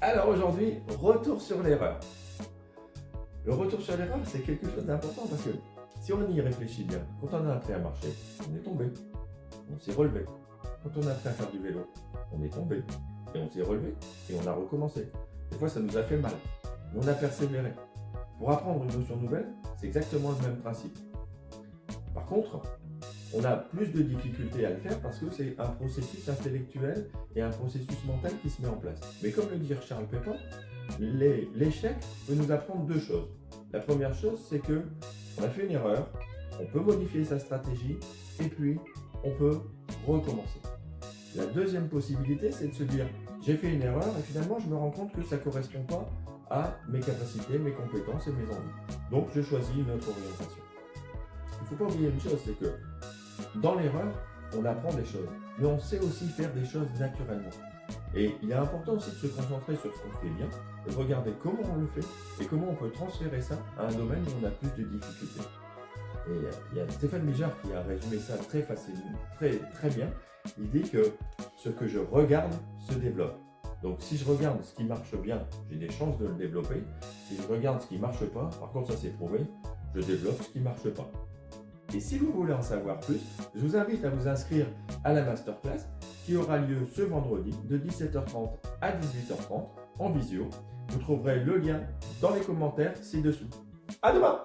Alors aujourd'hui, retour sur l'erreur. Le retour sur l'erreur, c'est quelque chose d'important parce que si on y réfléchit bien, quand on a appris à marcher, on est tombé, on s'est relevé. Quand on a appris à faire du vélo, on est tombé et on s'est relevé et on a recommencé. Des fois, ça nous a fait mal, mais on a persévéré. Pour apprendre une notion nouvelle, c'est exactement le même principe. Par contre, on a plus de difficultés à le faire parce que c'est un processus intellectuel et un processus mental qui se met en place. Mais comme le dit Charles Pépin, l'échec peut nous apprendre deux choses. La première chose, c'est que on a fait une erreur, on peut modifier sa stratégie et puis on peut recommencer. La deuxième possibilité, c'est de se dire j'ai fait une erreur et finalement je me rends compte que ça ne correspond pas à mes capacités, mes compétences et mes envies. Donc je choisis une autre orientation. Il ne faut pas oublier une chose, c'est que dans l'erreur, on apprend des choses, mais on sait aussi faire des choses naturellement. Et il est important aussi de se concentrer sur ce qu'on fait bien, de regarder comment on le fait et comment on peut transférer ça à un domaine où on a plus de difficultés. Et il y a Stéphane Bijard qui a résumé ça très facilement, très bien. Il dit que ce que je regarde se développe. Donc si je regarde ce qui marche bien, j'ai des chances de le développer. Si je regarde ce qui ne marche pas, par contre ça c'est prouvé, je développe ce qui ne marche pas. Et si vous voulez en savoir plus, je vous invite à vous inscrire à la masterclass qui aura lieu ce vendredi de 17h30 à 18h30 en visio. Vous trouverez le lien dans les commentaires ci-dessous. À demain!